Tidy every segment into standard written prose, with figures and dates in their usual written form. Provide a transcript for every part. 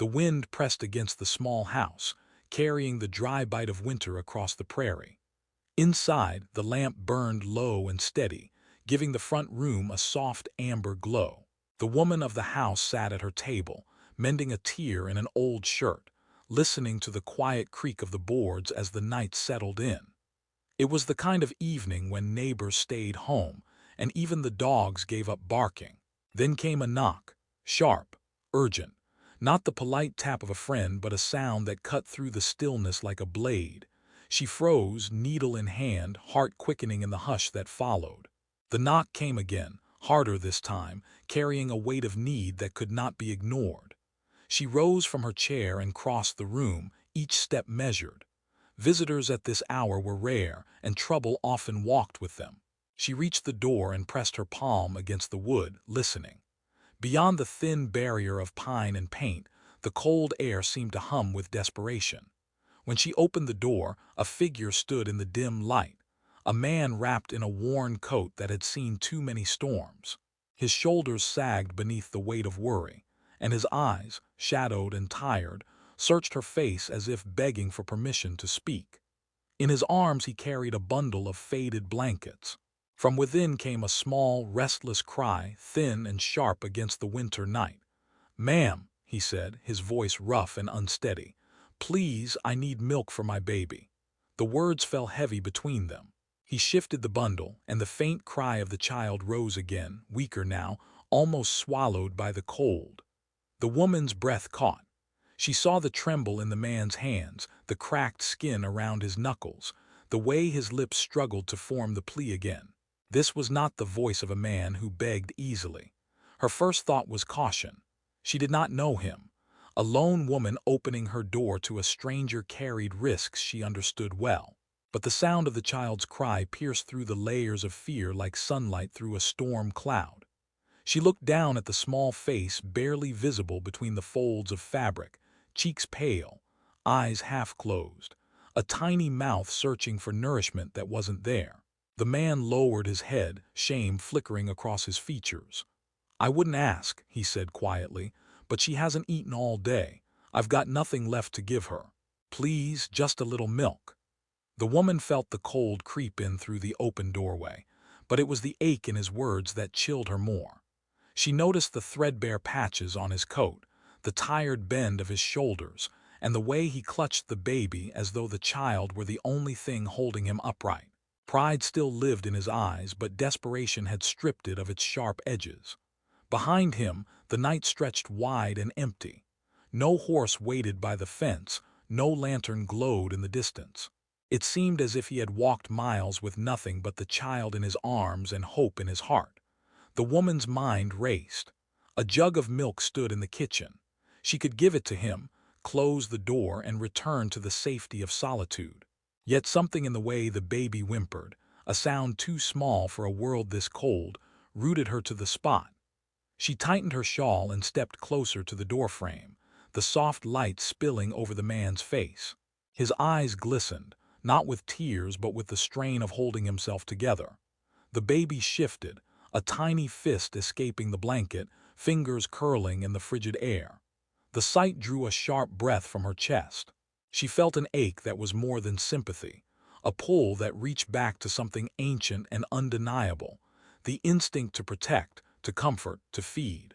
The wind pressed against the small house, carrying the dry bite of winter across the prairie. Inside, the lamp burned low and steady, giving the front room a soft amber glow. The woman of the house sat at her table, mending a tear in an old shirt, listening to the quiet creak of the boards as the night settled in. It was the kind of evening when neighbors stayed home, and even the dogs gave up barking. Then came a knock, sharp, urgent, not the polite tap of a friend but a sound that cut through the stillness like a blade. She froze, needle in hand, heart quickening in the hush that followed. The knock came again, harder this time, carrying a weight of need that could not be ignored. She rose from her chair and crossed the room, each step measured. Visitors at this hour were rare, and trouble often walked with them. She reached the door and pressed her palm against the wood, listening. Beyond the thin barrier of pine and paint, the cold air seemed to hum with desperation. When she opened the door, a figure stood in the dim light, a man wrapped in a worn coat that had seen too many storms. His shoulders sagged beneath the weight of worry, and his eyes, shadowed and tired, searched her face as if begging for permission to speak. In his arms he carried a bundle of faded blankets. From within came a small, restless cry, thin and sharp against the winter night. "Ma'am," he said, his voice rough and unsteady, "please, I need milk for my baby." The words fell heavy between them. He shifted the bundle, and the faint cry of the child rose again, weaker now, almost swallowed by the cold. The woman's breath caught. She saw the tremble in the man's hands, the cracked skin around his knuckles, the way his lips struggled to form the plea again. This was not the voice of a man who begged easily. Her first thought was caution. She did not know him. A lone woman opening her door to a stranger carried risks she understood well. But the sound of the child's cry pierced through the layers of fear like sunlight through a storm cloud. She looked down at the small face barely visible between the folds of fabric, cheeks pale, eyes half closed, a tiny mouth searching for nourishment that wasn't there. The man lowered his head, shame flickering across his features. "I wouldn't ask," he said quietly, "but she hasn't eaten all day. I've got nothing left to give her. Please, just a little milk." The woman felt the cold creep in through the open doorway, but it was the ache in his words that chilled her more. She noticed the threadbare patches on his coat, the tired bend of his shoulders, and the way he clutched the baby as though the child were the only thing holding him upright. Pride still lived in his eyes, but desperation had stripped it of its sharp edges. Behind him, the night stretched wide and empty. No horse waited by the fence, no lantern glowed in the distance. It seemed as if he had walked miles with nothing but the child in his arms and hope in his heart. The woman's mind raced. A jug of milk stood in the kitchen. She could give it to him, close the door, and return to the safety of solitude. Yet something in the way the baby whimpered, a sound too small for a world this cold, rooted her to the spot. She tightened her shawl and stepped closer to the doorframe, the soft light spilling over the man's face. His eyes glistened, not with tears but with the strain of holding himself together. The baby shifted, a tiny fist escaping the blanket, fingers curling in the frigid air. The sight drew a sharp breath from her chest. She felt an ache that was more than sympathy, a pull that reached back to something ancient and undeniable, the instinct to protect, to comfort, to feed.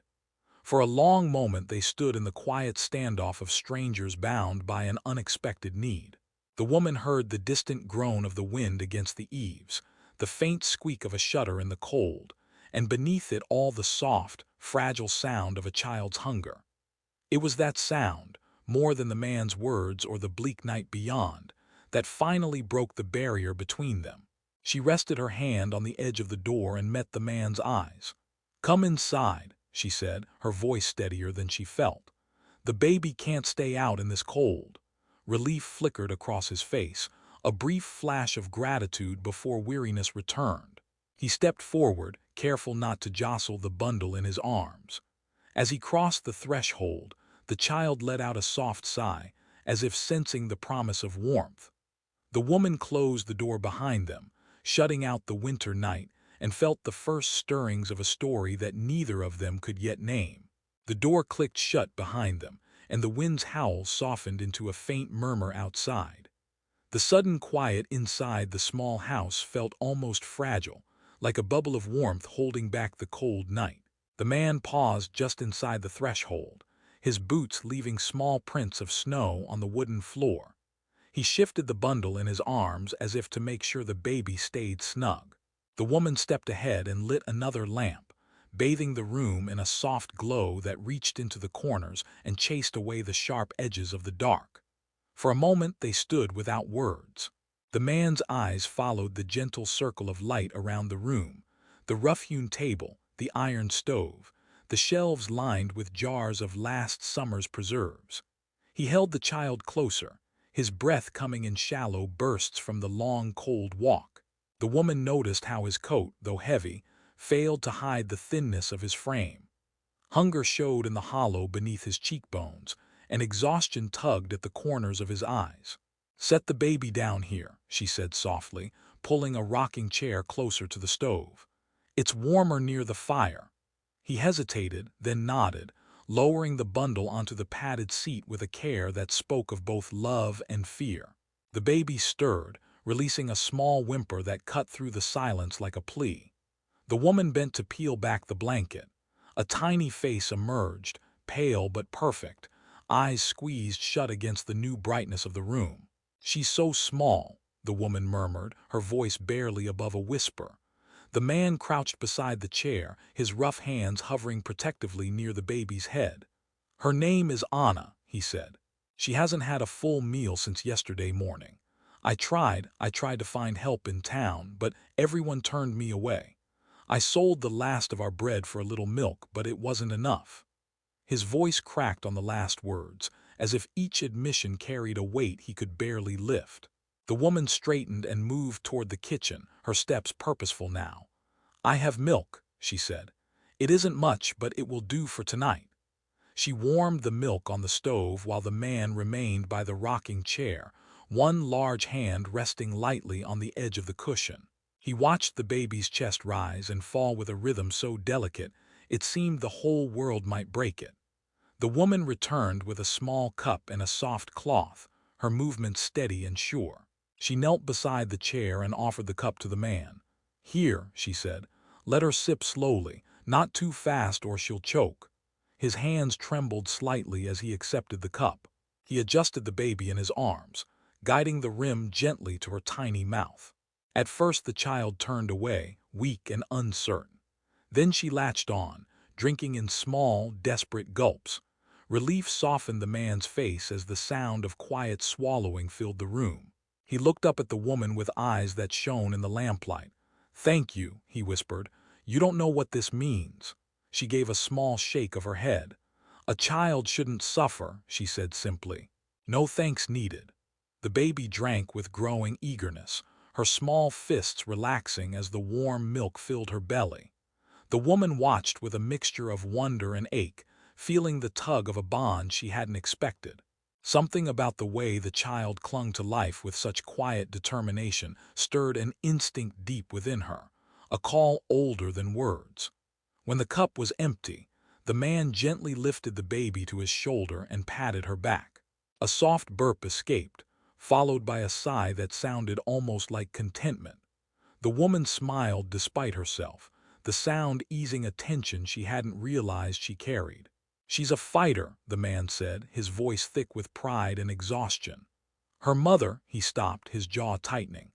For a long moment they stood in the quiet standoff of strangers bound by an unexpected need. The woman heard the distant groan of the wind against the eaves, the faint squeak of a shutter in the cold, and beneath it all the soft, fragile sound of a child's hunger. It was that sound, more than the man's words or the bleak night beyond, that finally broke the barrier between them. She rested her hand on the edge of the door and met the man's eyes. "Come inside," she said, her voice steadier than she felt. "The baby can't stay out in this cold." Relief flickered across his face, a brief flash of gratitude before weariness returned. He stepped forward, careful not to jostle the bundle in his arms. As he crossed the threshold, the child let out a soft sigh, as if sensing the promise of warmth. The woman closed the door behind them, shutting out the winter night, and felt the first stirrings of a story that neither of them could yet name. The door clicked shut behind them, and the wind's howl softened into a faint murmur outside. The sudden quiet inside the small house felt almost fragile, like a bubble of warmth holding back the cold night. The man paused just inside the threshold, his boots leaving small prints of snow on the wooden floor. He shifted the bundle in his arms as if to make sure the baby stayed snug. The woman stepped ahead and lit another lamp, bathing the room in a soft glow that reached into the corners and chased away the sharp edges of the dark. For a moment they stood without words. The man's eyes followed the gentle circle of light around the room, the rough-hewn table, the iron stove, the shelves lined with jars of last summer's preserves. He held the child closer, his breath coming in shallow bursts from the long, cold walk. The woman noticed how his coat, though heavy, failed to hide the thinness of his frame. Hunger showed in the hollow beneath his cheekbones, and exhaustion tugged at the corners of his eyes. "Set the baby down here," she said softly, pulling a rocking chair closer to the stove. "It's warmer near the fire." He hesitated, then nodded, lowering the bundle onto the padded seat with a care that spoke of both love and fear. The baby stirred, releasing a small whimper that cut through the silence like a plea. The woman bent to peel back the blanket. A tiny face emerged, pale but perfect, eyes squeezed shut against the new brightness of the room. "She's so small," the woman murmured, her voice barely above a whisper. The man crouched beside the chair, his rough hands hovering protectively near the baby's head. "Her name is Anna," he said. "She hasn't had a full meal since yesterday morning. I tried to find help in town, but everyone turned me away. I sold the last of our bread for a little milk, but it wasn't enough." His voice cracked on the last words, as if each admission carried a weight he could barely lift. The woman straightened and moved toward the kitchen, her steps purposeful now. "I have milk," she said. "It isn't much, but it will do for tonight." She warmed the milk on the stove while the man remained by the rocking chair, one large hand resting lightly on the edge of the cushion. He watched the baby's chest rise and fall with a rhythm so delicate it seemed the whole world might break it. The woman returned with a small cup and a soft cloth, her movements steady and sure. She knelt beside the chair and offered the cup to the man. "Here," she said. "Let her sip slowly, not too fast or she'll choke." His hands trembled slightly as he accepted the cup. He adjusted the baby in his arms, guiding the rim gently to her tiny mouth. At first the child turned away, weak and uncertain. Then she latched on, drinking in small, desperate gulps. Relief softened the man's face as the sound of quiet swallowing filled the room. He looked up at the woman with eyes that shone in the lamplight. "Thank you," he whispered. "You don't know what this means." She gave a small shake of her head. "A child shouldn't suffer," she said simply. "No thanks needed." The baby drank with growing eagerness, her small fists relaxing as the warm milk filled her belly. The woman watched with a mixture of wonder and ache, feeling the tug of a bond she hadn't expected. Something about the way the child clung to life with such quiet determination stirred an instinct deep within her, a call older than words. When the cup was empty, the man gently lifted the baby to his shoulder and patted her back. A soft burp escaped, followed by a sigh that sounded almost like contentment. The woman smiled despite herself, the sound easing a tension she hadn't realized she carried. "She's a fighter," the man said, his voice thick with pride and exhaustion. "Her mother," he stopped, his jaw tightening.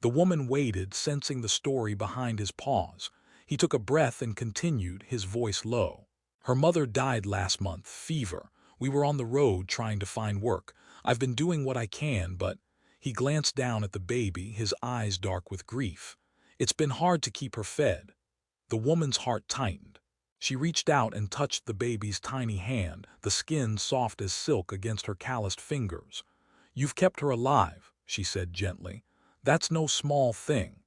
The woman waited, sensing the story behind his pause. He took a breath and continued, his voice low. "Her mother died last month, fever. We were on the road trying to find work. I've been doing what I can, but—" He glanced down at the baby, his eyes dark with grief. "It's been hard to keep her fed." The woman's heart tightened. She reached out and touched the baby's tiny hand, the skin soft as silk against her calloused fingers. "You've kept her alive," she said gently. "That's no small thing."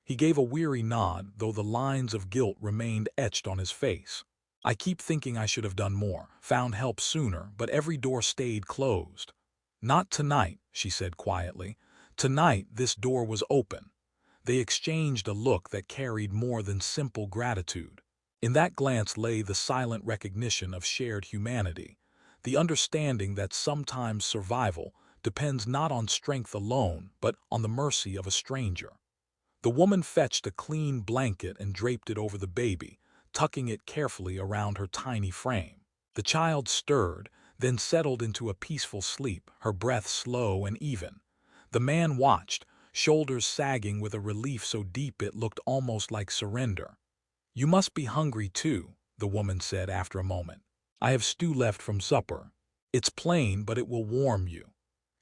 He gave a weary nod, though the lines of guilt remained etched on his face. "I keep thinking I should have done more, found help sooner, but every door stayed closed." "Not tonight," she said quietly. "Tonight this door was open." They exchanged a look that carried more than simple gratitude. In that glance lay the silent recognition of shared humanity. the understanding that sometimes survival depends not on strength alone, but on the mercy of a stranger. The woman fetched a clean blanket and draped it over the baby, tucking it carefully around her tiny frame. The child stirred, then settled into a peaceful sleep, her breath slow and even. The man watched, shoulders sagging with a relief so deep it looked almost like surrender. "You must be hungry too," the woman said after a moment. "I have stew left from supper. It's plain, but it will warm you."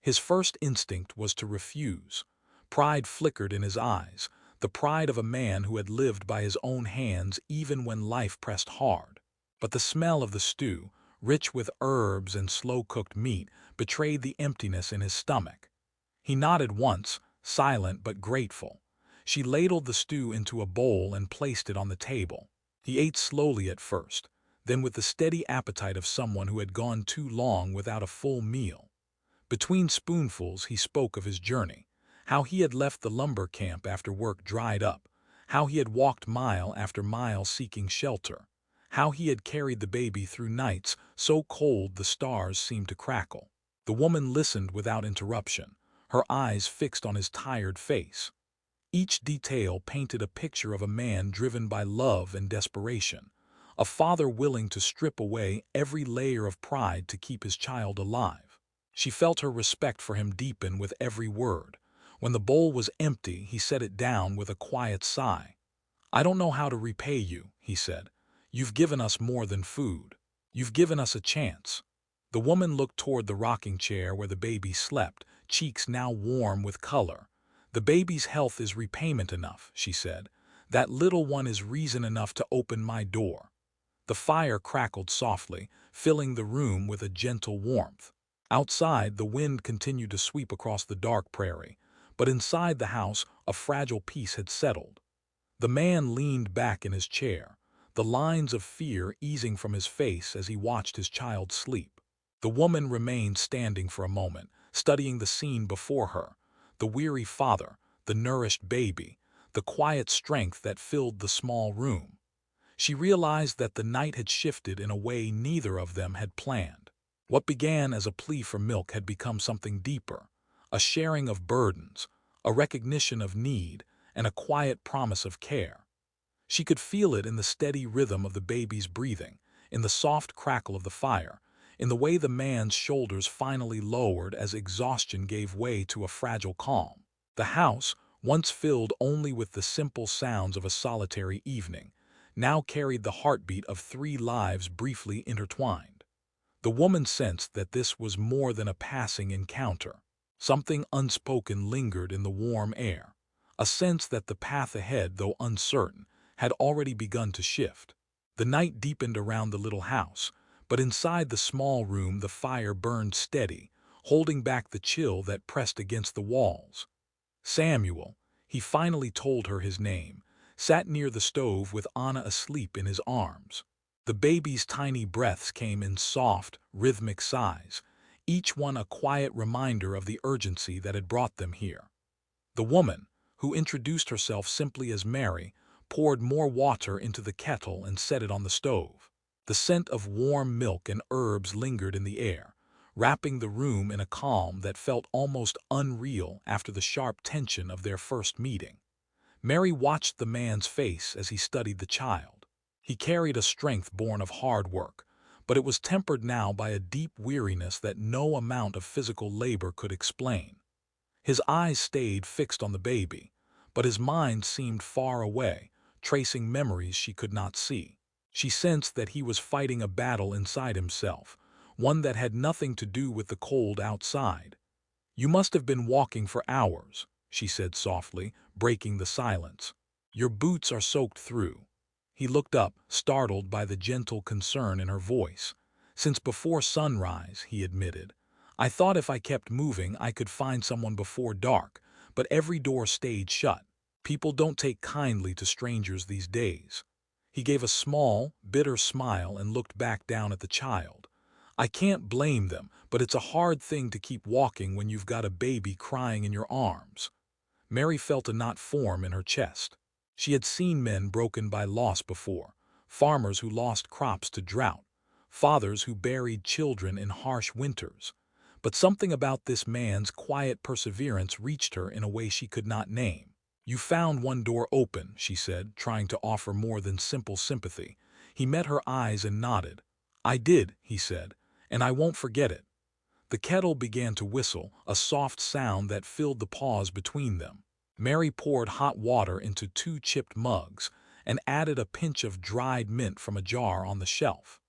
His first instinct was to refuse. Pride flickered in his eyes, the pride of a man who had lived by his own hands even when life pressed hard. But the smell of the stew, rich with herbs and slow-cooked meat, betrayed the emptiness in his stomach. He nodded once, silent but grateful. She ladled the stew into a bowl and placed it on the table. He ate slowly at first, then with the steady appetite of someone who had gone too long without a full meal. Between spoonfuls he spoke of his journey, how he had left the lumber camp after work dried up, how he had walked mile after mile seeking shelter, how he had carried the baby through nights so cold the stars seemed to crackle. The woman listened without interruption, her eyes fixed on his tired face. Each detail painted a picture of a man driven by love and desperation, a father willing to strip away every layer of pride to keep his child alive. She felt her respect for him deepen with every word. When the bowl was empty, he set it down with a quiet sigh. "I don't know how to repay you," he said. "You've given us more than food. You've given us a chance." The woman looked toward the rocking chair where the baby slept, cheeks now warm with color. "The baby's health is repayment enough," she said. "That little one is reason enough to open my door." The fire crackled softly, filling the room with a gentle warmth. Outside, the wind continued to sweep across the dark prairie, but inside the house, a fragile peace had settled. The man leaned back in his chair, the lines of fear easing from his face as he watched his child sleep. The woman remained standing for a moment, studying the scene before her, the weary father, the nourished baby, the quiet strength that filled the small room. She realized that the night had shifted in a way neither of them had planned. What began as a plea for milk had become something deeper, a sharing of burdens, a recognition of need, and a quiet promise of care. She could feel it in the steady rhythm of the baby's breathing, in the soft crackle of the fire, in the way the man's shoulders finally lowered as exhaustion gave way to a fragile calm. The house, once filled only with the simple sounds of a solitary evening, now carried the heartbeat of 3 lives briefly intertwined. The woman sensed that this was more than a passing encounter. Something unspoken lingered in the warm air, a sense that the path ahead, though uncertain, had already begun to shift. The night deepened around the little house, but inside the small room the fire burned steady, holding back the chill that pressed against the walls. Samuel, he finally told her his name, sat near the stove with Anna asleep in his arms. The baby's tiny breaths came in soft, rhythmic sighs, each one a quiet reminder of the urgency that had brought them here. The woman, who introduced herself simply as Mary, poured more water into the kettle and set it on the stove. The scent of warm milk and herbs lingered in the air, wrapping the room in a calm that felt almost unreal after the sharp tension of their first meeting. Mary watched the man's face as he studied the child. He carried a strength born of hard work, but it was tempered now by a deep weariness that no amount of physical labor could explain. His eyes stayed fixed on the baby, but his mind seemed far away, tracing memories she could not see. She sensed that he was fighting a battle inside himself, one that had nothing to do with the cold outside. "You must have been walking for hours," she said softly, breaking the silence. "Your boots are soaked through." He looked up, startled by the gentle concern in her voice. "Since before sunrise," he admitted. "I thought if I kept moving I could find someone before dark, but every door stayed shut. People don't take kindly to strangers these days." He gave a small, bitter smile and looked back down at the child. "I can't blame them, but it's a hard thing to keep walking when you've got a baby crying in your arms." Mary felt a knot form in her chest. She had seen men broken by loss before, farmers who lost crops to drought, fathers who buried children in harsh winters. But something about this man's quiet perseverance reached her in a way she could not name. "You found one door open," she said, trying to offer more than simple sympathy. He met her eyes and nodded. "I did," he said, "and I won't forget it." The kettle began to whistle, a soft sound that filled the pause between them. Mary poured hot water into 2 chipped mugs and added a pinch of dried mint from a jar on the shelf.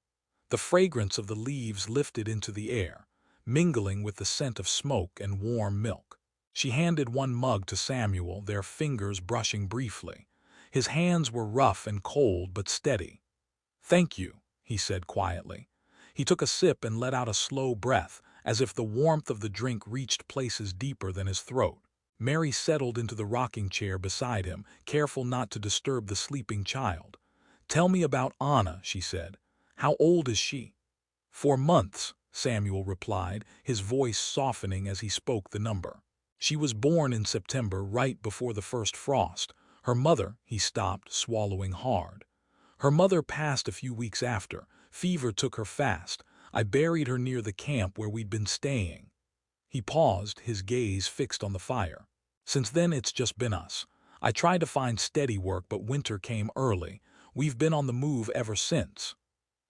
The fragrance of the leaves lifted into the air, mingling with the scent of smoke and warm milk. She handed one mug to Samuel, their fingers brushing briefly. His hands were rough and cold but steady. "Thank you," he said quietly. He took a sip and let out a slow breath, as if the warmth of the drink reached places deeper than his throat. Mary settled into the rocking chair beside him, careful not to disturb the sleeping child. "Tell me about Anna," she said. "How old is she?" "4 months," Samuel replied, his voice softening as he spoke the number. "She was born in September, right before the first frost. Her mother," he stopped, swallowing hard. "Her mother passed a few weeks after. Fever took her fast. I buried her near the camp where we'd been staying." He paused, his gaze fixed on the fire. "Since then it's just been us. I tried to find steady work, but winter came early. We've been on the move ever since."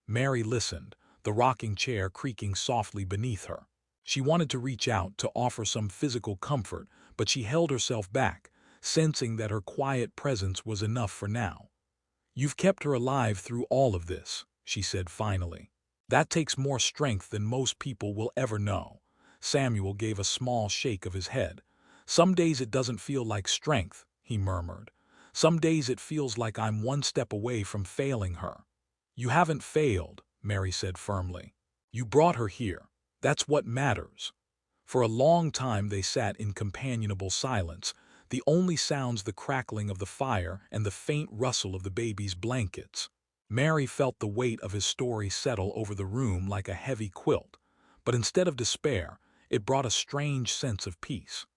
Mary listened, the rocking chair creaking softly beneath her. She wanted to reach out, to offer some physical comfort, but she held herself back, sensing that her quiet presence was enough for now. "You've kept her alive through all of this," she said finally. "That takes more strength than most people will ever know." Samuel gave a small shake of his head. "Some days it doesn't feel like strength," he murmured. "Some days it feels like I'm one step away from failing her." "You haven't failed," Mary said firmly. "You brought her here. That's what matters." For a long time they sat in companionable silence, the only sounds the crackling of the fire and the faint rustle of the baby's blankets. Mary felt the weight of his story settle over the room like a heavy quilt, but instead of despair, it brought a strange sense of peace.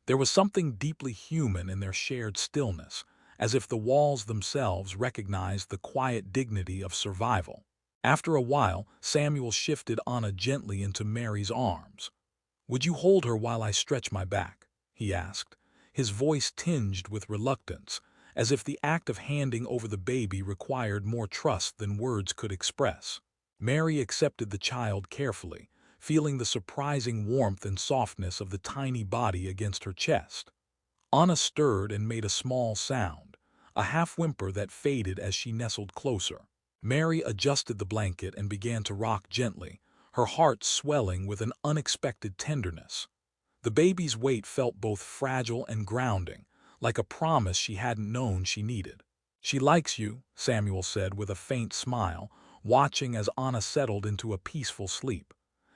There was something deeply human in their shared stillness, as if the walls themselves recognized the quiet dignity of survival. After a while, Samuel shifted Anna gently into Mary's arms. "Would you hold her while I stretch my back?" he asked, his voice tinged with reluctance, as if the act of handing over the baby required more trust than words could express. Mary accepted the child carefully, feeling the surprising warmth and softness of the tiny body against her chest. Anna stirred and made a small sound, a half-whimper that faded as she nestled closer. Mary adjusted the blanket and began to rock gently, her heart swelling with an unexpected tenderness. The baby's weight felt both fragile and grounding, like a promise she hadn't known she needed. "She likes you," Samuel said with a faint smile, watching as Anna settled into a peaceful sleep.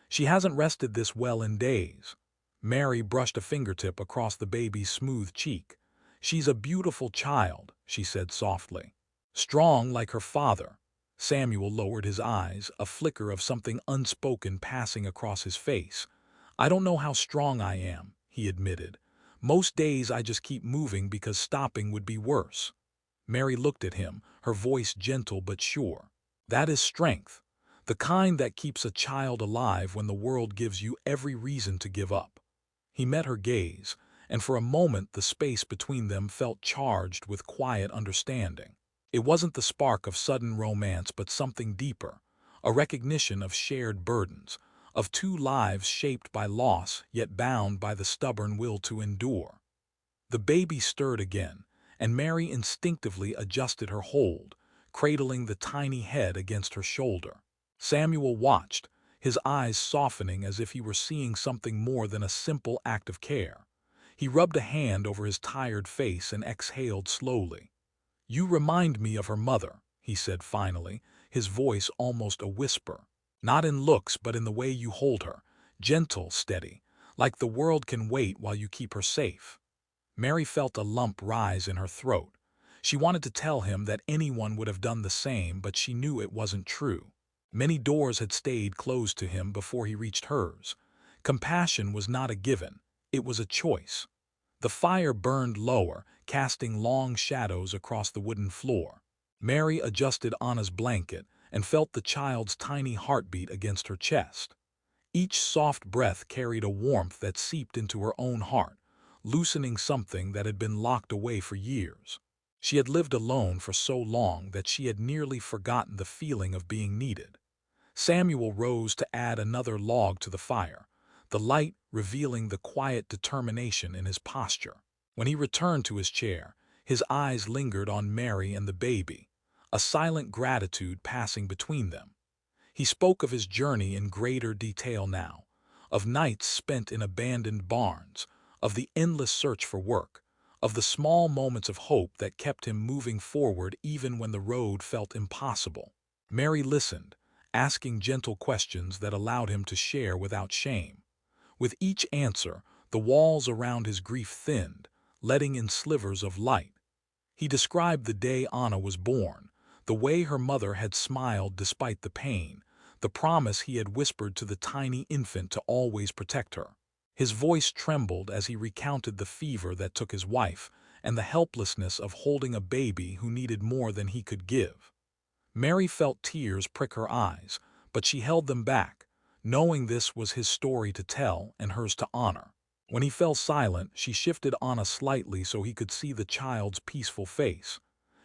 "She hasn't rested this well in days." Mary brushed a fingertip across the baby's smooth cheek. "She's a beautiful child," she said softly. "Strong like her father." Samuel lowered his eyes, a flicker of something unspoken passing across his face. "I don't know how strong I am," he admitted. "Most days I just keep moving because stopping would be worse." Mary looked at him, her voice gentle but sure. "That is strength, the kind that keeps a child alive when the world gives you every reason to give up." He met her gaze, and for a moment the space between them felt charged with quiet understanding. It wasn't the spark of sudden romance, but something deeper, a recognition of shared burdens, of 2 lives shaped by loss yet bound by the stubborn will to endure. The baby stirred again, and Mary instinctively adjusted her hold, cradling the tiny head against her shoulder. Samuel watched, his eyes softening as if he were seeing something more than a simple act of care. He rubbed a hand over his tired face and exhaled slowly. "You remind me of her mother," he said finally, his voice almost a whisper. "Not in looks, but in the way you hold her, gentle, steady, like the world can wait while you keep her safe." Mary felt a lump rise in her throat. She wanted to tell him that anyone would have done the same, but she knew it wasn't true. Many doors had stayed closed to him before he reached hers. Compassion was not a given, it was a choice. The fire burned lower, casting long shadows across the wooden floor. Mary adjusted Anna's blanket, and felt the child's tiny heartbeat against her chest. Each soft breath carried a warmth that seeped into her own heart, loosening something that had been locked away for years. She had lived alone for so long that she had nearly forgotten the feeling of being needed. Samuel rose to add another log to the fire, the light revealing the quiet determination in his posture. When he returned to his chair, his eyes lingered on Mary and the baby, a silent gratitude passing between them. He spoke of his journey in greater detail now, of nights spent in abandoned barns, of the endless search for work, of the small moments of hope that kept him moving forward even when the road felt impossible. Mary listened, asking gentle questions that allowed him to share without shame. With each answer, the walls around his grief thinned, letting in slivers of light. He described the day Anna was born, the way her mother had smiled despite the pain, the promise he had whispered to the tiny infant to always protect her. His voice trembled as he recounted the fever that took his wife and the helplessness of holding a baby who needed more than he could give. Mary felt tears prick her eyes, but she held them back, knowing this was his story to tell and hers to honor. When he fell silent, she shifted Anna slightly so he could see the child's peaceful face.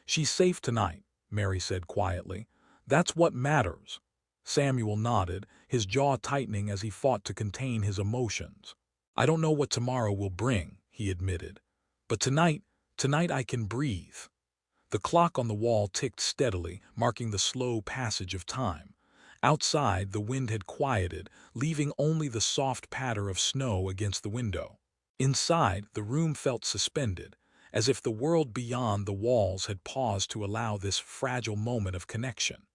"She's safe tonight," Mary said quietly. "That's what matters." Samuel nodded, his jaw tightening as he fought to contain his emotions. "I don't know what tomorrow will bring," he admitted. "But tonight I can breathe." The clock on the wall ticked steadily, marking the slow passage of time. Outside, the wind had quieted, leaving only the soft patter of snow against the window. Inside, the room felt suspended, as if the world beyond the walls had paused to allow this fragile moment of connection.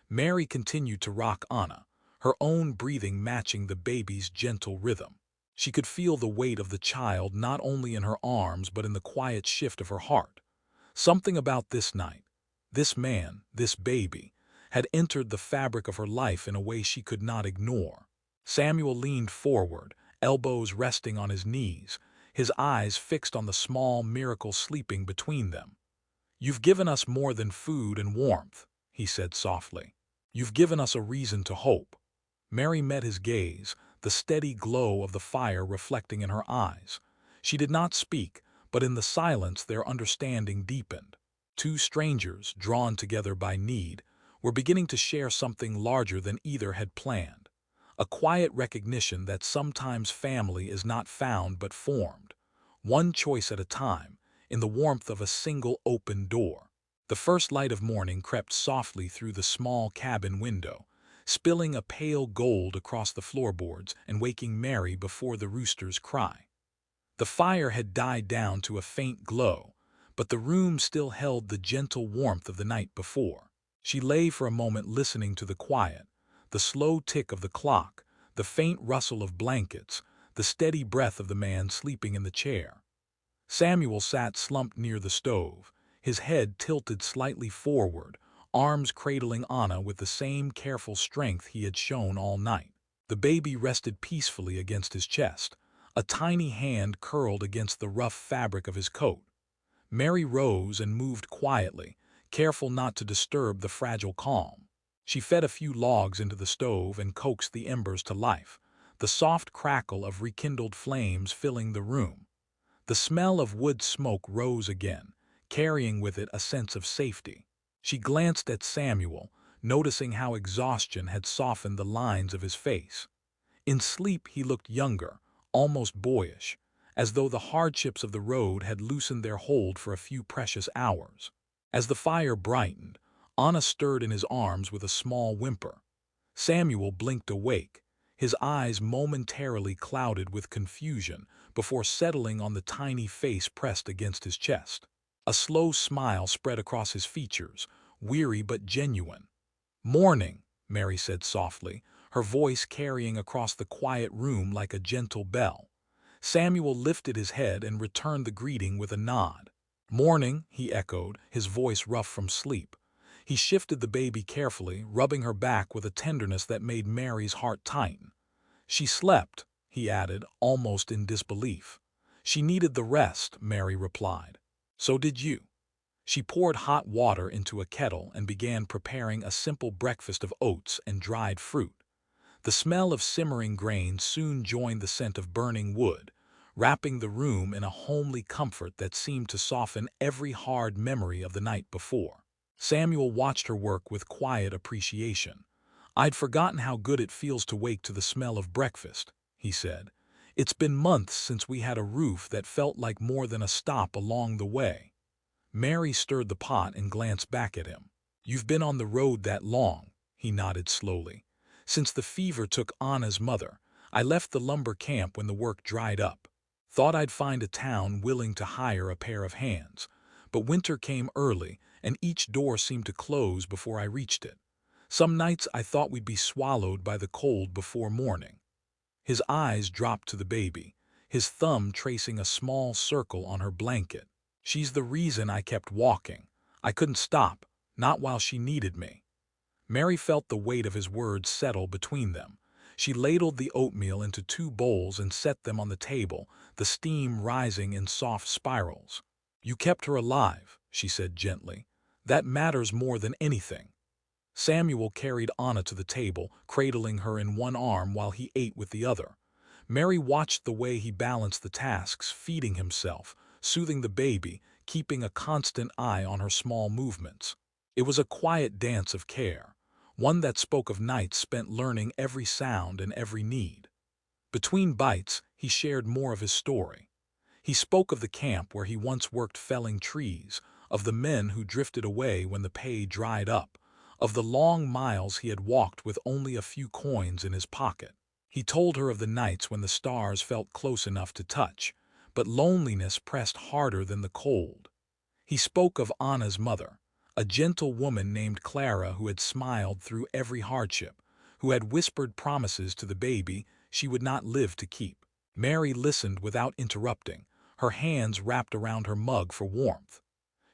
Mary continued to rock Anna, her own breathing matching the baby's gentle rhythm. She could feel the weight of the child not only in her arms but in the quiet shift of her heart. Something about this night, this man, this baby, had entered the fabric of her life in a way she could not ignore. Samuel leaned forward, elbows resting on his knees, his eyes fixed on the small miracle sleeping between them. "You've given us more than food and warmth," he said softly. "You've given us a reason to hope." Mary met his gaze, the steady glow of the fire reflecting in her eyes. She did not speak, but in the silence their understanding deepened. Two strangers, drawn together by need, were beginning to share something larger than either had planned. A quiet recognition that sometimes family is not found but formed, one choice at a time, in the warmth of a single open door. The first light of morning crept softly through the small cabin window, spilling a pale gold across the floorboards and waking Mary before the rooster's cry. The fire had died down to a faint glow, but the room still held the gentle warmth of the night before. She lay for a moment listening to the quiet, the slow tick of the clock, the faint rustle of blankets, the steady breath of the man sleeping in the chair. Samuel sat slumped near the stove, his head tilted slightly forward, arms cradling Anna with the same careful strength he had shown all night. The baby rested peacefully against his chest, a tiny hand curled against the rough fabric of his coat. Mary rose and moved quietly, careful not to disturb the fragile calm. She fed a few logs into the stove and coaxed the embers to life, the soft crackle of rekindled flames filling the room. The smell of wood smoke rose again, carrying with it a sense of safety. She glanced at Samuel, noticing how exhaustion had softened the lines of his face. In sleep he looked younger, almost boyish, as though the hardships of the road had loosened their hold for a few precious hours. As the fire brightened, Anna stirred in his arms with a small whimper. Samuel blinked awake, his eyes momentarily clouded with confusion before settling on the tiny face pressed against his chest. A slow smile spread across his features, weary but genuine. "Morning," Mary said softly, her voice carrying across the quiet room like a gentle bell. Samuel lifted his head and returned the greeting with a nod. "Morning," he echoed, his voice rough from sleep. He shifted the baby carefully, rubbing her back with a tenderness that made Mary's heart tighten. "She slept," he added, almost in disbelief. "She needed the rest," Mary replied. "So did you." She poured hot water into a kettle and began preparing a simple breakfast of oats and dried fruit. The smell of simmering grain soon joined the scent of burning wood, wrapping the room in a homely comfort that seemed to soften every hard memory of the night before. Samuel watched her work with quiet appreciation. "I'd forgotten how good it feels to wake to the smell of breakfast," he said. "It's been months since we had a roof that felt like more than a stop along the way." Mary stirred the pot and glanced back at him. "You've been on the road that long," he nodded slowly. "Since the fever took Anna's mother, I left the lumber camp when the work dried up. Thought I'd find a town willing to hire a pair of hands. But winter came early, and each door seemed to close before I reached it. Some nights I thought we'd be swallowed by the cold before morning." His eyes dropped to the baby, his thumb tracing a small circle on her blanket. "She's the reason I kept walking. I couldn't stop, not while she needed me." Mary felt the weight of his words settle between them. She ladled the oatmeal into 2 bowls and set them on the table, the steam rising in soft spirals. "You kept her alive," she said gently. "That matters more than anything." Samuel carried Anna to the table, cradling her in one arm while he ate with the other. Mary watched the way he balanced the tasks, feeding himself, soothing the baby, keeping a constant eye on her small movements. It was a quiet dance of care, one that spoke of nights spent learning every sound and every need. Between bites, he shared more of his story. He spoke of the camp where he once worked felling trees, of the men who drifted away when the pay dried up, of the long miles he had walked with only a few coins in his pocket. He told her of the nights when the stars felt close enough to touch, but loneliness pressed harder than the cold. He spoke of Anna's mother, a gentle woman named Clara who had smiled through every hardship, who had whispered promises to the baby she would not live to keep. Mary listened without interrupting, her hands wrapped around her mug for warmth.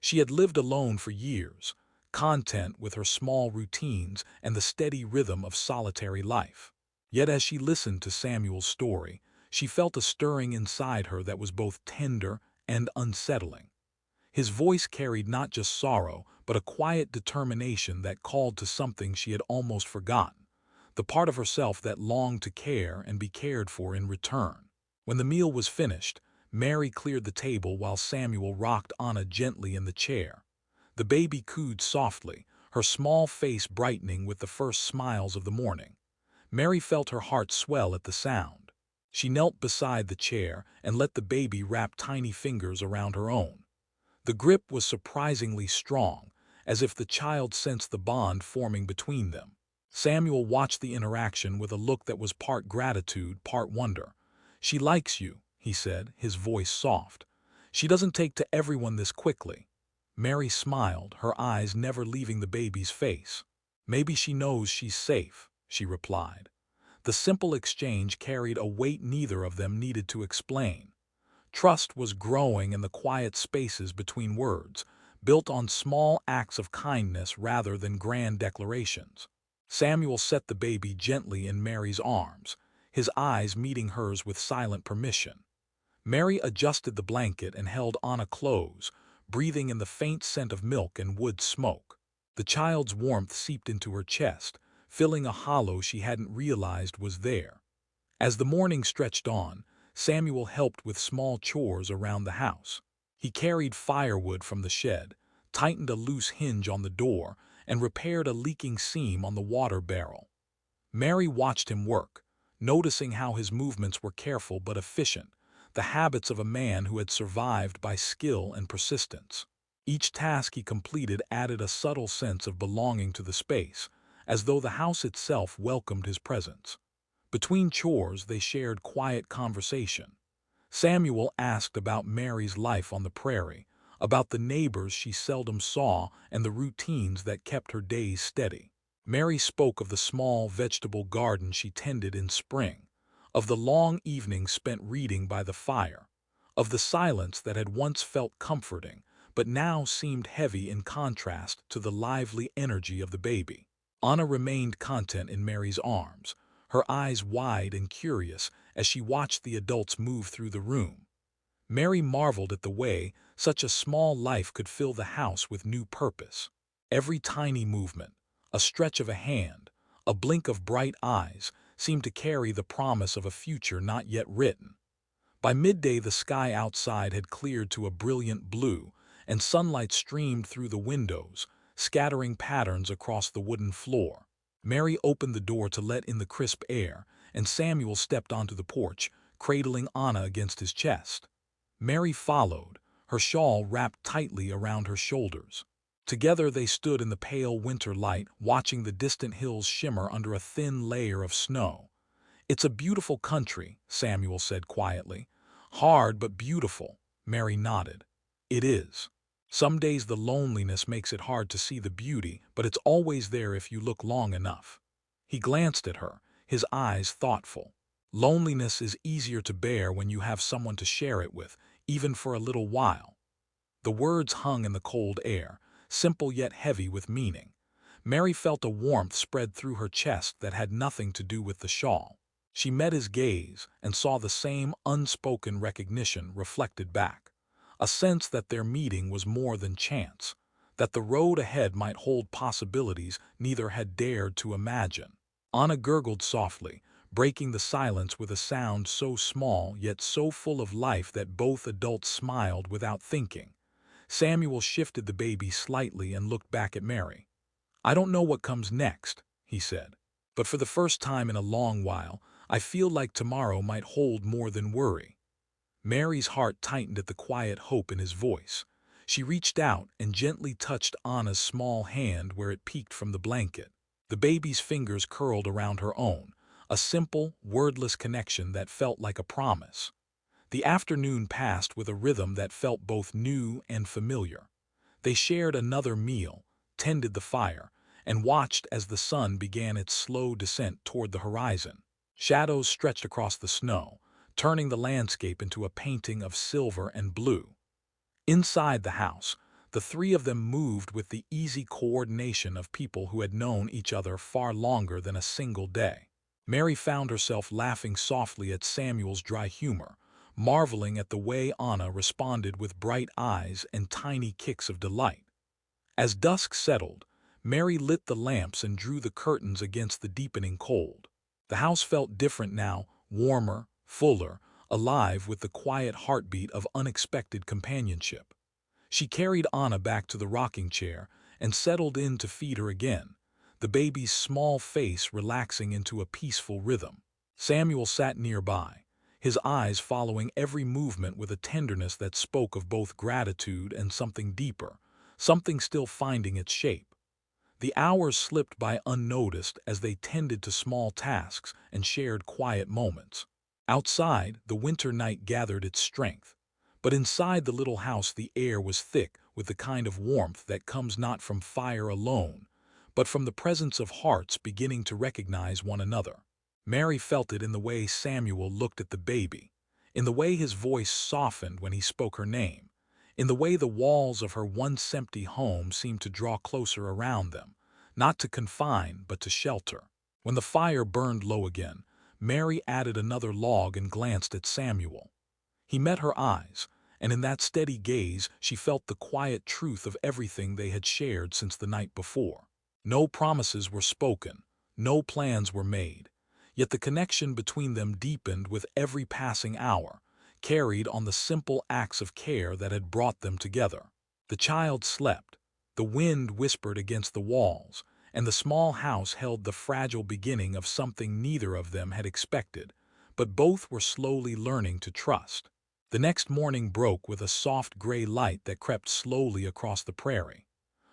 She had lived alone for years, content with her small routines and the steady rhythm of solitary life. Yet as she listened to Samuel's story, she felt a stirring inside her that was both tender and unsettling. His voice carried not just sorrow, but a quiet determination that called to something she had almost forgotten, the part of herself that longed to care and be cared for in return. When the meal was finished, Mary cleared the table while Samuel rocked Anna gently in the chair. The baby cooed softly, her small face brightening with the first smiles of the morning. Mary felt her heart swell at the sound. She knelt beside the chair and let the baby wrap tiny fingers around her own. The grip was surprisingly strong, as if the child sensed the bond forming between them. Samuel watched the interaction with a look that was part gratitude, part wonder. "She likes you," he said, his voice soft. "She doesn't take to everyone this quickly." Mary smiled, her eyes never leaving the baby's face. "Maybe she knows she's safe," she replied. The simple exchange carried a weight neither of them needed to explain. Trust was growing in the quiet spaces between words, built on small acts of kindness rather than grand declarations. Samuel set the baby gently in Mary's arms, his eyes meeting hers with silent permission. Mary adjusted the blanket and held Anna close, breathing in the faint scent of milk and wood smoke. The child's warmth seeped into her chest, filling a hollow she hadn't realized was there. As the morning stretched on, Samuel helped with small chores around the house. He carried firewood from the shed, tightened a loose hinge on the door, and repaired a leaking seam on the water barrel. Mary watched him work, noticing how his movements were careful but efficient, the habits of a man who had survived by skill and persistence. Each task he completed added a subtle sense of belonging to the space, as though the house itself welcomed his presence. Between chores, they shared quiet conversation. Samuel asked about Mary's life on the prairie, about the neighbors she seldom saw and the routines that kept her days steady. Mary spoke of the small vegetable garden she tended in spring, of the long evenings spent reading by the fire, of the silence that had once felt comforting but now seemed heavy in contrast to the lively energy of the baby. Anna remained content in Mary's arms, her eyes wide and curious as she watched the adults move through the room. Mary marveled at the way such a small life could fill the house with new purpose. Every tiny movement, a stretch of a hand, a blink of bright eyes, seemed to carry the promise of a future not yet written. By midday the sky outside had cleared to a brilliant blue, and sunlight streamed through the windows, scattering patterns across the wooden floor. Mary opened the door to let in the crisp air, and Samuel stepped onto the porch, cradling Anna against his chest. Mary followed, her shawl wrapped tightly around her shoulders. Together they stood in the pale winter light, watching the distant hills shimmer under a thin layer of snow. "It's a beautiful country," Samuel said quietly. "Hard but beautiful," Mary nodded. "It is. Some days the loneliness makes it hard to see the beauty, but it's always there if you look long enough." He glanced at her, his eyes thoughtful. "Loneliness is easier to bear when you have someone to share it with, even for a little while." The words hung in the cold air, simple yet heavy with meaning. Mary felt a warmth spread through her chest that had nothing to do with the shawl. She met his gaze and saw the same unspoken recognition reflected back. A sense that their meeting was more than chance, that the road ahead might hold possibilities neither had dared to imagine. Anna gurgled softly, breaking the silence with a sound so small yet so full of life that both adults smiled without thinking. Samuel shifted the baby slightly and looked back at Mary. "I don't know what comes next," he said, "but for the first time in a long while, I feel like tomorrow might hold more than worry." Mary's heart tightened at the quiet hope in his voice. She reached out and gently touched Anna's small hand where it peeked from the blanket. The baby's fingers curled around her own, a simple, wordless connection that felt like a promise. The afternoon passed with a rhythm that felt both new and familiar. They shared another meal, tended the fire, and watched as the sun began its slow descent toward the horizon. Shadows stretched across the snow, turning the landscape into a painting of silver and blue. Inside the house, the three of them moved with the easy coordination of people who had known each other far longer than a single day. Mary found herself laughing softly at Samuel's dry humor, marveling at the way Anna responded with bright eyes and tiny kicks of delight. As dusk settled, Mary lit the lamps and drew the curtains against the deepening cold. The house felt different now, warmer, fuller, alive with the quiet heartbeat of unexpected companionship. She carried Anna back to the rocking chair and settled in to feed her again, the baby's small face relaxing into a peaceful rhythm. Samuel sat nearby, his eyes following every movement with a tenderness that spoke of both gratitude and something deeper, something still finding its shape. The hours slipped by unnoticed as they tended to small tasks and shared quiet moments. Outside, the winter night gathered its strength, but inside the little house the air was thick with the kind of warmth that comes not from fire alone, but from the presence of hearts beginning to recognize one another. Mary felt it in the way Samuel looked at the baby, in the way his voice softened when he spoke her name, in the way the walls of her once empty home seemed to draw closer around them, not to confine but to shelter. When the fire burned low again, Mary added another log and glanced at Samuel. He met her eyes, and in that steady gaze she felt the quiet truth of everything they had shared since the night before. No promises were spoken, no plans were made, yet the connection between them deepened with every passing hour, carried on the simple acts of care that had brought them together. The child slept, the wind whispered against the walls, and the small house held the fragile beginning of something neither of them had expected, but both were slowly learning to trust. The next morning broke with a soft gray light that crept slowly across the prairie.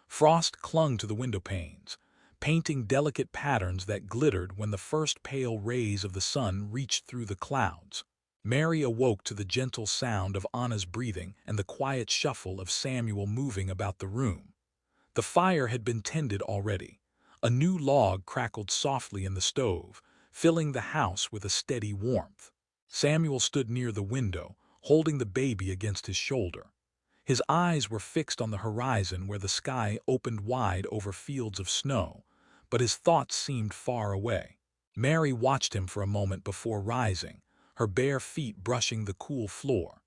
Frost clung to the window panes, painting delicate patterns that glittered when the first pale rays of the sun reached through the clouds. Mary awoke to the gentle sound of Anna's breathing and the quiet shuffle of Samuel moving about the room. The fire had been tended already. A new log crackled softly in the stove, filling the house with a steady warmth. Samuel stood near the window, holding the baby against his shoulder. His eyes were fixed on the horizon where the sky opened wide over fields of snow, but his thoughts seemed far away. Mary watched him for a moment before rising, her bare feet brushing the cool floor.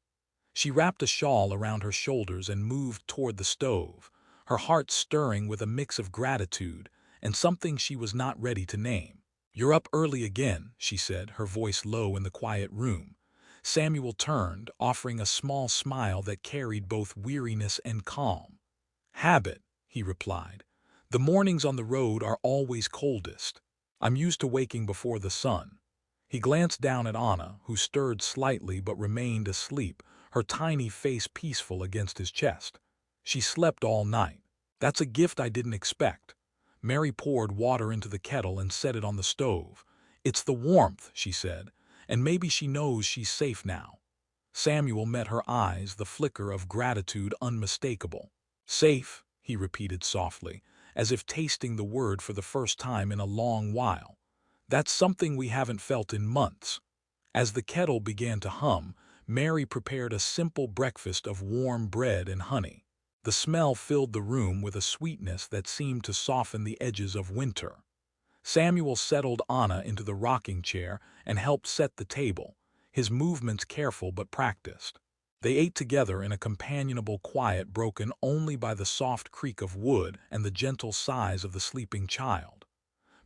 She wrapped a shawl around her shoulders and moved toward the stove, her heart stirring with a mix of gratitude and something she was not ready to name. "You're up early again," she said, her voice low in the quiet room. Samuel turned, offering a small smile that carried both weariness and calm. "Habit," he replied. "The mornings on the road are always coldest. I'm used to waking before the sun." He glanced down at Anna, who stirred slightly but remained asleep, her tiny face peaceful against his chest. "She slept all night. That's a gift I didn't expect." Mary poured water into the kettle and set it on the stove. "It's the warmth," she said, "and maybe she knows she's safe now." Samuel met her eyes, the flicker of gratitude unmistakable. "Safe," he repeated softly, as if tasting the word for the first time in a long while. "That's something we haven't felt in months." As the kettle began to hum, Mary prepared a simple breakfast of warm bread and honey. The smell filled the room with a sweetness that seemed to soften the edges of winter. Samuel settled Anna into the rocking chair and helped set the table, his movements careful but practiced. They ate together in a companionable quiet broken only by the soft creak of wood and the gentle sighs of the sleeping child.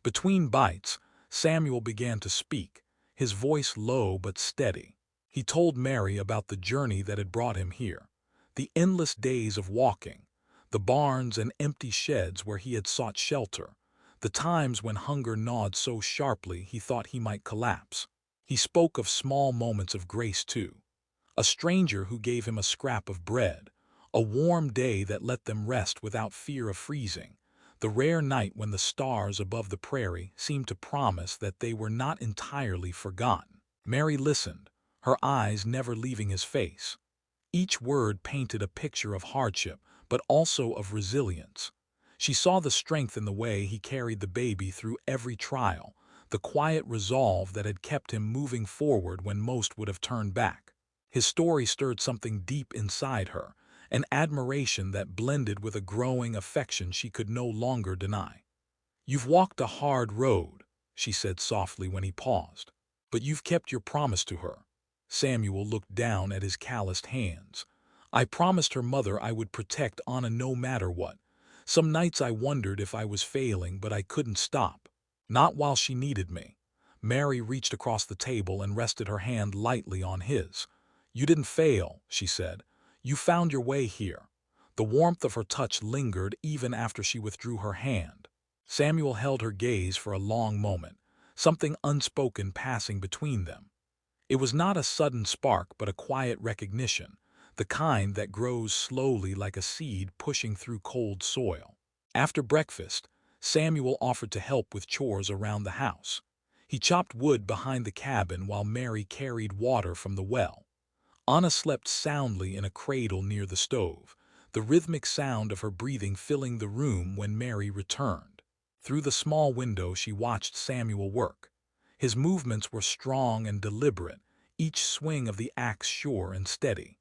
Between bites, Samuel began to speak, his voice low but steady. He told Mary about the journey that had brought him here, the endless days of walking, the barns and empty sheds where he had sought shelter, the times when hunger gnawed so sharply he thought he might collapse. He spoke of small moments of grace too. A stranger who gave him a scrap of bread, a warm day that let them rest without fear of freezing, the rare night when the stars above the prairie seemed to promise that they were not entirely forgotten. Mary listened, her eyes never leaving his face. Each word painted a picture of hardship, but also of resilience. She saw the strength in the way he carried the baby through every trial, the quiet resolve that had kept him moving forward when most would have turned back. His story stirred something deep inside her, an admiration that blended with a growing affection she could no longer deny. "You've walked a hard road," she said softly when he paused, "but you've kept your promise to her." Samuel looked down at his calloused hands. "I promised her mother I would protect Anna no matter what. Some nights I wondered if I was failing, but I couldn't stop. Not while she needed me." Mary reached across the table and rested her hand lightly on his. "You didn't fail," she said. "You found your way here." The warmth of her touch lingered even after she withdrew her hand. Samuel held her gaze for a long moment, something unspoken passing between them. It was not a sudden spark but a quiet recognition, the kind that grows slowly like a seed pushing through cold soil. After breakfast, Samuel offered to help with chores around the house. He chopped wood behind the cabin while Mary carried water from the well. Anna slept soundly in a cradle near the stove, the rhythmic sound of her breathing filling the room when Mary returned. Through the small window she watched Samuel work. His movements were strong and deliberate, each swing of the axe sure and steady.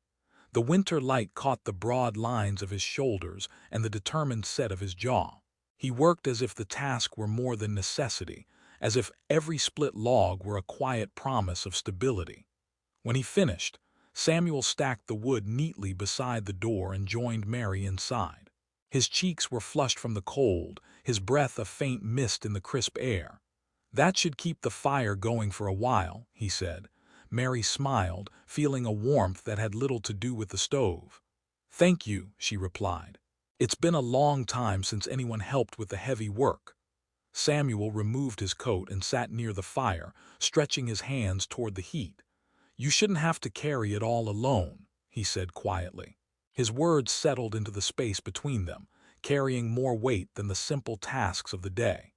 The winter light caught the broad lines of his shoulders and the determined set of his jaw. He worked as if the task were more than necessity, as if every split log were a quiet promise of stability. When he finished, Samuel stacked the wood neatly beside the door and joined Mary inside. His cheeks were flushed from the cold, his breath a faint mist in the crisp air. "That should keep the fire going for a while," he said. Mary smiled, feeling a warmth that had little to do with the stove. "Thank you," she replied. "It's been a long time since anyone helped with the heavy work." Samuel removed his coat and sat near the fire, stretching his hands toward the heat. "You shouldn't have to carry it all alone," he said quietly. His words settled into the space between them, carrying more weight than the simple tasks of the day.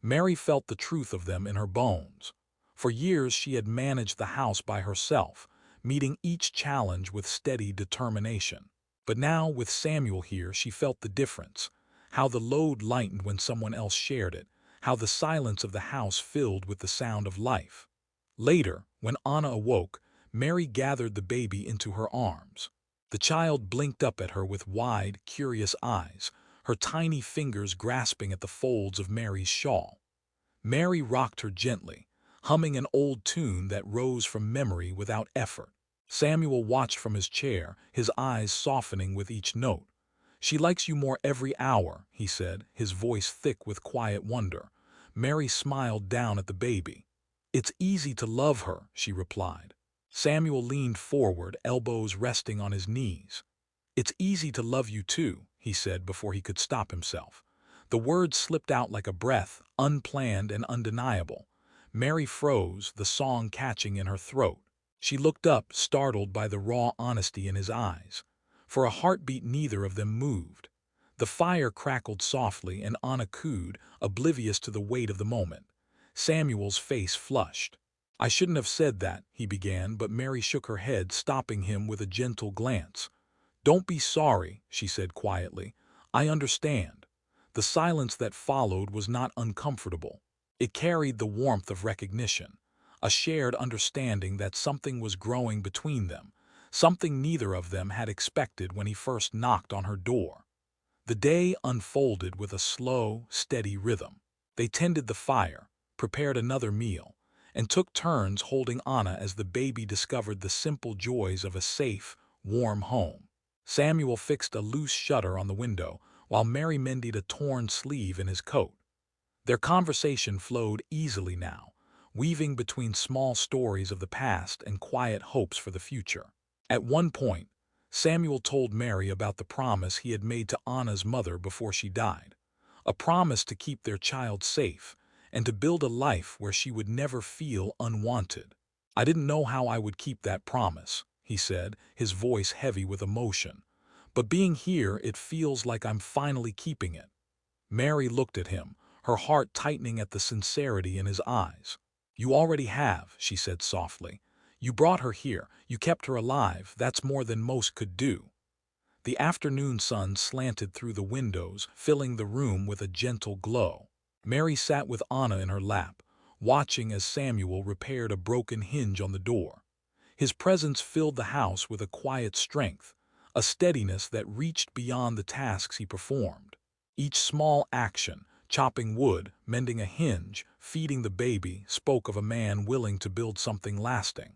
Mary felt the truth of them in her bones. For years she had managed the house by herself, meeting each challenge with steady determination. But now, with Samuel here, she felt the difference, how the load lightened when someone else shared it, how the silence of the house filled with the sound of life. Later, when Anna awoke, Mary gathered the baby into her arms. The child blinked up at her with wide, curious eyes, her tiny fingers grasping at the folds of Mary's shawl. Mary rocked her gently, humming an old tune that rose from memory without effort. Samuel watched from his chair, his eyes softening with each note. "She likes you more every hour," he said, his voice thick with quiet wonder. Mary smiled down at the baby. "It's easy to love her," she replied. Samuel leaned forward, elbows resting on his knees. "It's easy to love you too," he said before he could stop himself. The words slipped out like a breath, unplanned and undeniable. Mary froze, the song catching in her throat. She looked up, startled by the raw honesty in his eyes. For a heartbeat neither of them moved. The fire crackled softly and Anna cooed, oblivious to the weight of the moment. Samuel's face flushed. "I shouldn't have said that," he began, but Mary shook her head, stopping him with a gentle glance. "Don't be sorry," she said quietly. "I understand." The silence that followed was not uncomfortable. It carried the warmth of recognition, a shared understanding that something was growing between them, something neither of them had expected when he first knocked on her door. The day unfolded with a slow, steady rhythm. They tended the fire, prepared another meal, and took turns holding Anna as the baby discovered the simple joys of a safe, warm home. Samuel fixed a loose shutter on the window, while Mary mended a torn sleeve in his coat. Their conversation flowed easily now, weaving between small stories of the past and quiet hopes for the future. At one point, Samuel told Mary about the promise he had made to Anna's mother before she died, a promise to keep their child safe and to build a life where she would never feel unwanted. "I didn't know how I would keep that promise," he said, his voice heavy with emotion. "But being here, it feels like I'm finally keeping it." Mary looked at him, her heart tightening at the sincerity in his eyes. "You already have," she said softly. "You brought her here, you kept her alive, that's more than most could do." The afternoon sun slanted through the windows, filling the room with a gentle glow. Mary sat with Anna in her lap, watching as Samuel repaired a broken hinge on the door. His presence filled the house with a quiet strength, a steadiness that reached beyond the tasks he performed. Each small action, chopping wood, mending a hinge, feeding the baby, spoke of a man willing to build something lasting.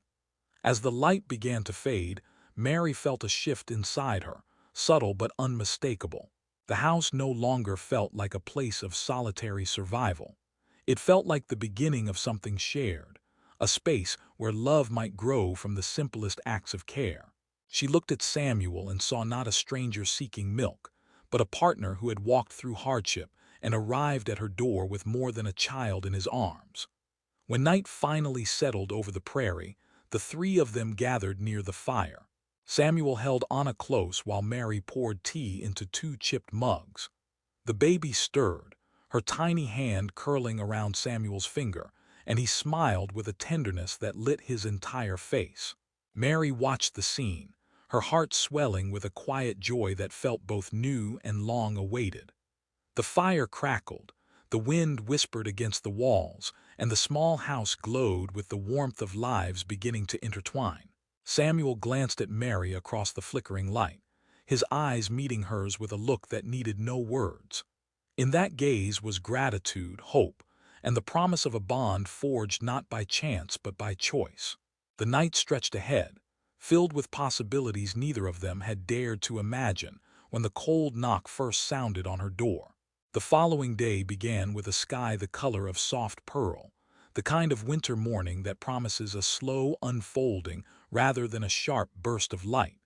As the light began to fade, Mary felt a shift inside her, subtle but unmistakable. The house no longer felt like a place of solitary survival. It felt like the beginning of something shared, a space where love might grow from the simplest acts of care. She looked at Samuel and saw not a stranger seeking milk, but a partner who had walked through hardship and arrived at her door with more than a child in his arms. When night finally settled over the prairie, the three of them gathered near the fire. Samuel held Anna close while Mary poured tea into two chipped mugs. The baby stirred, her tiny hand curling around Samuel's finger, and he smiled with a tenderness that lit his entire face. Mary watched the scene, her heart swelling with a quiet joy that felt both new and long awaited. The fire crackled, the wind whispered against the walls, and the small house glowed with the warmth of lives beginning to intertwine. Samuel glanced at Mary across the flickering light, his eyes meeting hers with a look that needed no words. In that gaze was gratitude, hope, and the promise of a bond forged not by chance but by choice. The night stretched ahead, filled with possibilities neither of them had dared to imagine when the cold knock first sounded on her door. The following day began with a sky the color of soft pearl, the kind of winter morning that promises a slow unfolding rather than a sharp burst of light.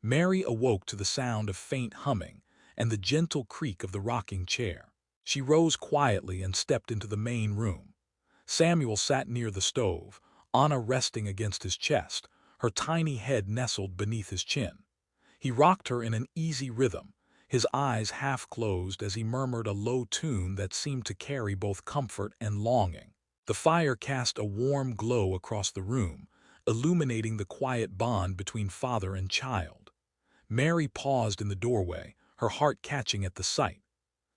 Mary awoke to the sound of faint humming and the gentle creak of the rocking chair. She rose quietly and stepped into the main room. Samuel sat near the stove, Anna resting against his chest, her tiny head nestled beneath his chin. He rocked her in an easy rhythm, his eyes half closed as he murmured a low tune that seemed to carry both comfort and longing. The fire cast a warm glow across the room, illuminating the quiet bond between father and child. Mary paused in the doorway, her heart catching at the sight.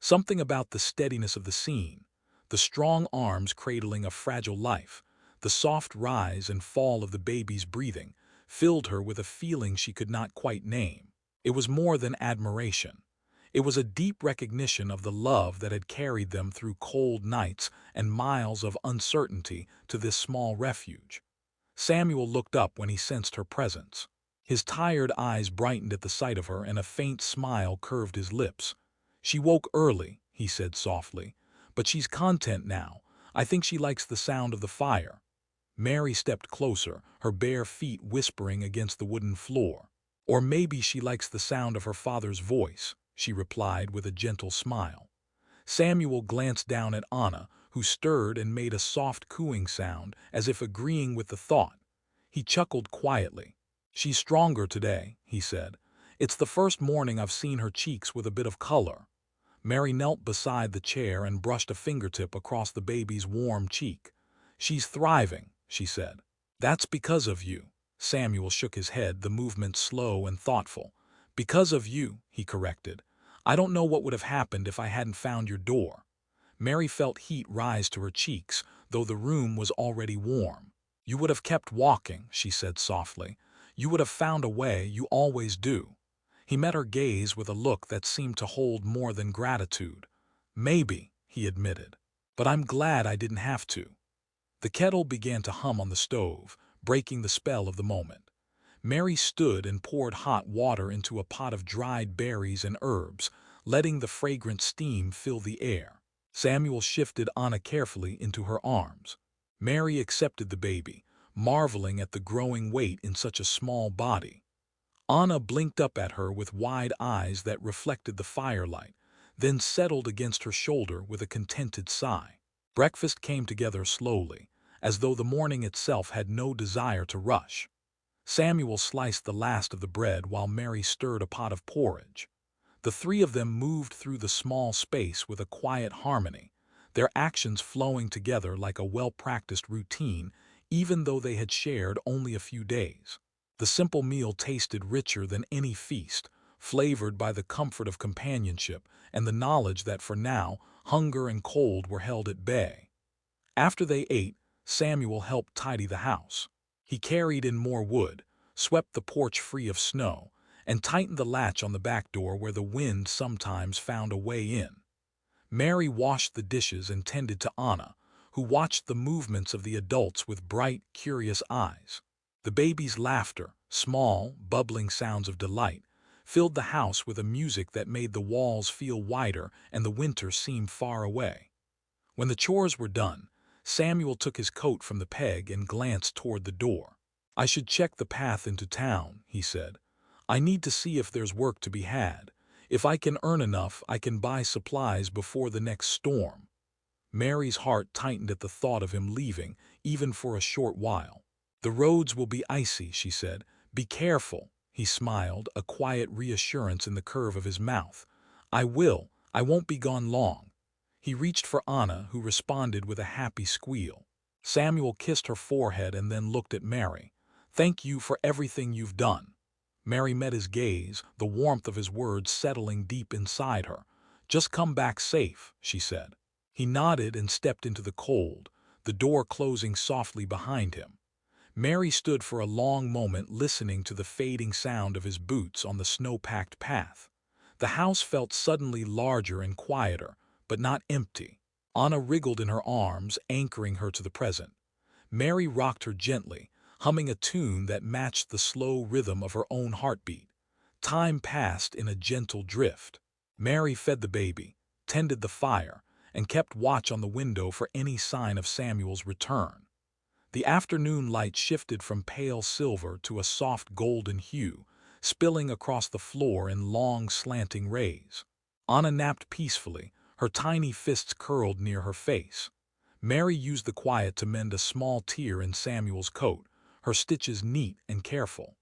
Something about the steadiness of the scene, the strong arms cradling a fragile life, the soft rise and fall of the baby's breathing, filled her with a feeling she could not quite name. It was more than admiration. It was a deep recognition of the love that had carried them through cold nights and miles of uncertainty to this small refuge. Samuel looked up when he sensed her presence. His tired eyes brightened at the sight of her, and a faint smile curved his lips. "She woke early," he said softly, "but she's content now. I think she likes the sound of the fire." Mary stepped closer, her bare feet whispering against the wooden floor. "Or maybe she likes the sound of her father's voice," she replied with a gentle smile. Samuel glanced down at Anna, who stirred and made a soft cooing sound, as if agreeing with the thought. He chuckled quietly. "She's stronger today," he said. "It's the first morning I've seen her cheeks with a bit of color." Mary knelt beside the chair and brushed a fingertip across the baby's warm cheek. "She's thriving," she said. "That's because of you." Samuel shook his head, the movement slow and thoughtful. "Because of you," he corrected. "I don't know what would have happened if I hadn't found your door." Mary felt heat rise to her cheeks, though the room was already warm. "You would have kept walking," she said softly. "You would have found a way, you always do." He met her gaze with a look that seemed to hold more than gratitude. "Maybe," he admitted. "But I'm glad I didn't have to." The kettle began to hum on the stove, breaking the spell of the moment. Mary stood and poured hot water into a pot of dried berries and herbs, letting the fragrant steam fill the air. Samuel shifted Anna carefully into her arms. Mary accepted the baby, marveling at the growing weight in such a small body. Anna blinked up at her with wide eyes that reflected the firelight, then settled against her shoulder with a contented sigh. Breakfast came together slowly, as though the morning itself had no desire to rush. Samuel sliced the last of the bread while Mary stirred a pot of porridge. The three of them moved through the small space with a quiet harmony, their actions flowing together like a well-practiced routine, even though they had shared only a few days. The simple meal tasted richer than any feast, flavored by the comfort of companionship and the knowledge that for now, hunger and cold were held at bay. After they ate, Samuel helped tidy the house. He carried in more wood, swept the porch free of snow, and tightened the latch on the back door where the wind sometimes found a way in. Mary washed the dishes and tended to Anna, who watched the movements of the adults with bright, curious eyes. The baby's laughter, small, bubbling sounds of delight, filled the house with a music that made the walls feel wider and the winter seem far away. When the chores were done, Samuel took his coat from the peg and glanced toward the door. "I should check the path into town," he said. "I need to see if there's work to be had. If I can earn enough, I can buy supplies before the next storm." Mary's heart tightened at the thought of him leaving, even for a short while. "The roads will be icy," she said. "Be careful." He smiled, a quiet reassurance in the curve of his mouth. "I will. I won't be gone long." He reached for Anna, who responded with a happy squeal. Samuel kissed her forehead and then looked at Mary. "Thank you for everything you've done." Mary met his gaze, the warmth of his words settling deep inside her. "Just come back safe," she said. He nodded and stepped into the cold, the door closing softly behind him. Mary stood for a long moment listening to the fading sound of his boots on the snow-packed path. The house felt suddenly larger and quieter, but not empty. Anna wriggled in her arms, anchoring her to the present. Mary rocked her gently, humming a tune that matched the slow rhythm of her own heartbeat. Time passed in a gentle drift. Mary fed the baby, tended the fire, and kept watch on the window for any sign of Samuel's return. The afternoon light shifted from pale silver to a soft golden hue, spilling across the floor in long slanting rays. Anna napped peacefully, her tiny fists curled near her face. Mary used the quiet to mend a small tear in Samuel's coat, her stitches neat and careful.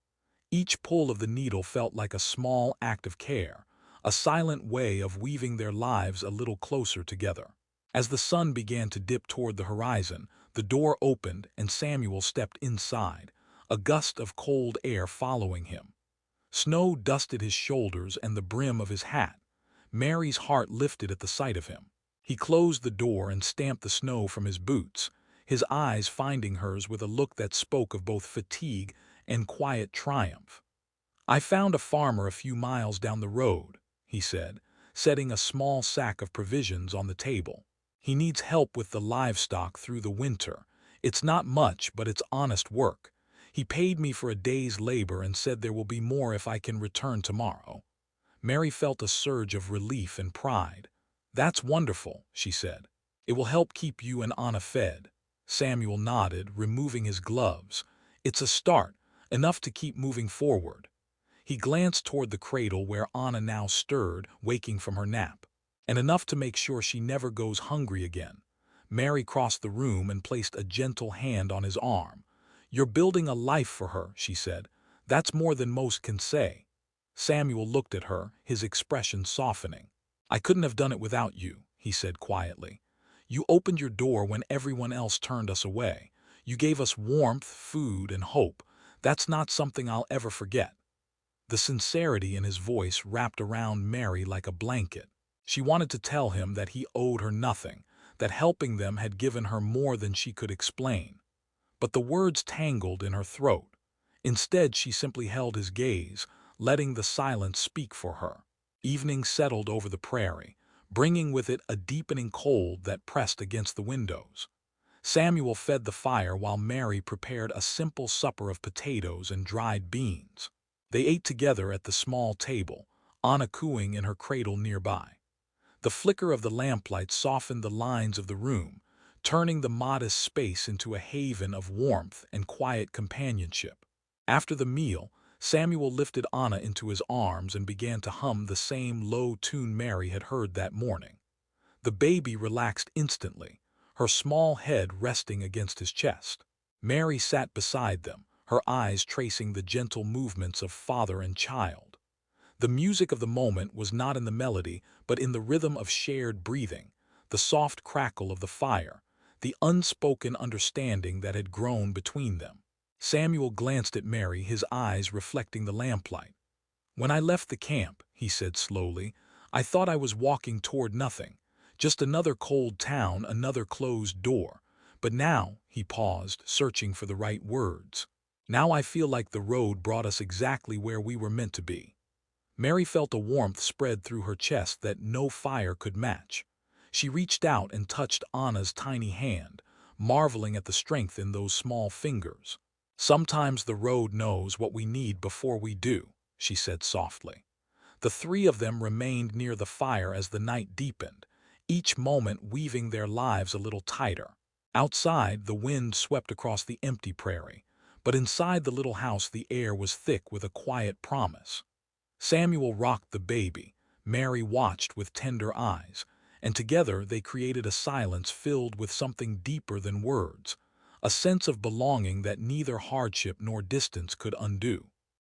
Each pull of the needle felt like a small act of care, a silent way of weaving their lives a little closer together. As the sun began to dip toward the horizon, the door opened and Samuel stepped inside, a gust of cold air following him. Snow dusted his shoulders and the brim of his hat. Mary's heart lifted at the sight of him. He closed the door and stamped the snow from his boots, his eyes finding hers with a look that spoke of both fatigue and quiet triumph. "I found a farmer a few miles down the road," he said, setting a small sack of provisions on the table. "He needs help with the livestock through the winter. It's not much, but it's honest work. He paid me for a day's labor and said there will be more if I can return tomorrow. Mary felt a surge of relief and pride. That's wonderful, she said. It will help keep you and Anna fed. Samuel nodded, removing his gloves. It's a start, enough to keep moving forward. He glanced toward the cradle where Anna now stirred, waking from her nap. And enough to make sure she never goes hungry again. Mary crossed the room and placed a gentle hand on his arm. You're building a life for her, she said. That's more than most can say. Samuel looked at her, his expression softening. I couldn't have done it without you, he said quietly. You opened your door when everyone else turned us away. You gave us warmth, food, and hope. That's not something I'll ever forget. The sincerity in his voice wrapped around Mary like a blanket. She wanted to tell him that he owed her nothing, that helping them had given her more than she could explain. But the words tangled in her throat. Instead, she simply held his gaze, letting the silence speak for her. Evening settled over the prairie, bringing with it a deepening cold that pressed against the windows. Samuel fed the fire while Mary prepared a simple supper of potatoes and dried beans. They ate together at the small table, Anna cooing in her cradle nearby. The flicker of the lamplight softened the lines of the room, turning the modest space into a haven of warmth and quiet companionship. After the meal, Samuel lifted Anna into his arms and began to hum the same low tune Mary had heard that morning. The baby relaxed instantly, her small head resting against his chest. Mary sat beside them, her eyes tracing the gentle movements of father and child. The music of the moment was not in the melody, but in the rhythm of shared breathing, the soft crackle of the fire, the unspoken understanding that had grown between them. Samuel glanced at Mary, his eyes reflecting the lamplight. When I left the camp, he said slowly, I thought I was walking toward nothing, just another cold town, another closed door. But now, he paused, searching for the right words. Now I feel like the road brought us exactly where we were meant to be. Mary felt a warmth spread through her chest that no fire could match. She reached out and touched Anna's tiny hand, marveling at the strength in those small fingers. Sometimes the road knows what we need before we do, she said softly. The three of them remained near the fire as the night deepened, each moment weaving their lives a little tighter. Outside, the wind swept across the empty prairie, but inside the little house the air was thick with a quiet promise. Samuel rocked the baby, Mary watched with tender eyes, and together they created a silence filled with something deeper than words, a sense of belonging that neither hardship nor distance could undo.